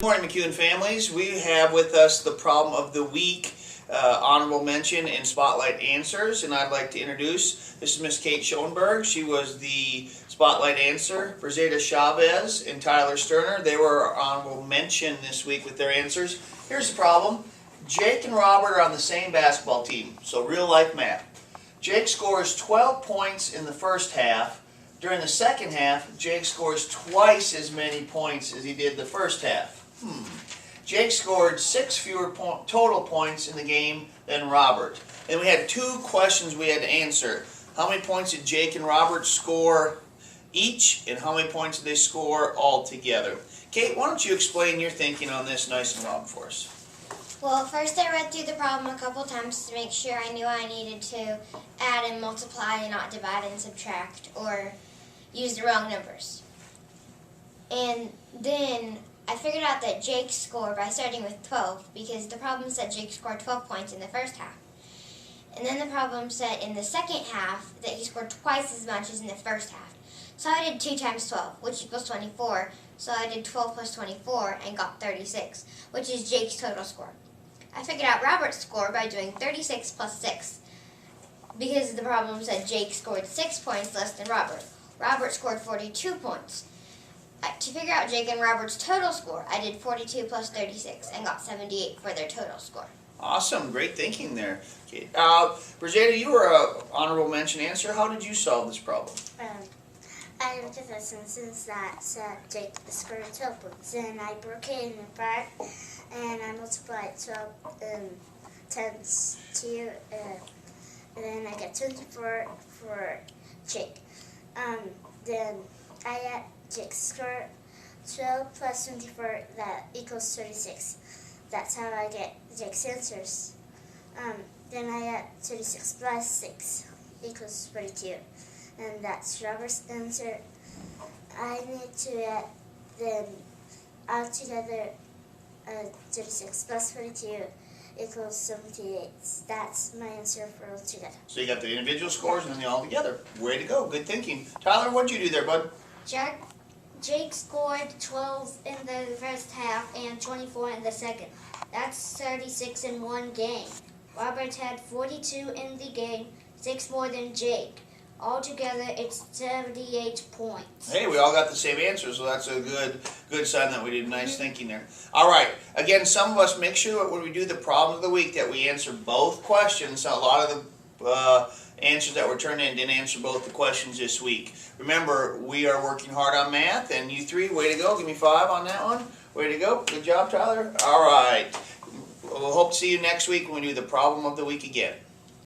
Good morning, McEowen families. We have with us the problem of the week, honorable mention and spotlight answers, and I'd like to introduce, this is Miss Kate Schoenberg. She was the spotlight answer for Zeta Chavez and Tyler Sterner. They were our honorable mention this week with their answers. Here's the problem. Jake and Robert are on the same basketball team, so real life math. Jake scores 12 points in the first half. During the second half, Jake scores twice as many points as he did the first half. Jake scored 6 fewer total points in the game than Robert. And we had 2 questions we had to answer. How many points did Jake and Robert score each, and how many points did they score all together? Kate, why don't you explain your thinking on this nice and loud for us? Well, first I read through the problem a couple times to make sure I knew I needed to add and multiply and not divide and subtract or use the wrong numbers. And then I figured out that Jake scored by starting with 12 because the problem said Jake scored 12 points in the first half. And then the problem said in the second half that he scored twice as much as in the first half. So I did 2 times 12, which equals 24. So I did 12 plus 24 and got 36, which is Jake's total score. I figured out Robert's score by doing 36 plus 6 because the problem said Jake scored 6 points less than Robert. Robert scored 42 points. To figure out Jake and Robert's total score, I did 42 plus 36 and got 78 for their total score. Awesome, great thinking there. Okay. Brizetta, you were an honorable mention answer. How did you solve this problem? I looked at the sentence that said Jake scored 12 points, and I broke it in 5, and I multiplied 12 times 2, and then I got 24 for Jake. Then I add Jake's score 12 plus 24, that equals 36. That's how I get Jake's answers. Then I add 36 plus 6 equals 42. And that's Robert's answer. I need to add them all together. 36 plus 42 equals 78. That's my answer for all together. So you got the individual scores and then the all together. Way to go, good thinking. Tyler, what'd you do there, bud? Jake scored 12 in the first half and 24 in the second. That's 36 in one game. Robert had 42 in the game, 6 more than Jake. Altogether, it's 78 points. Hey, we all got the same answer, so that's a good sign that we did nice thinking there. All right, again, some of us make sure that when we do the problem of the week that we answer both questions. A lot of the answers that were turned in didn't answer both the questions this week. Remember, we are working hard on math, and you 3, way to go. Give me 5 on that one. Way to go. Good job, Tyler. All right. We'll hope to see you next week when we do the problem of the week again.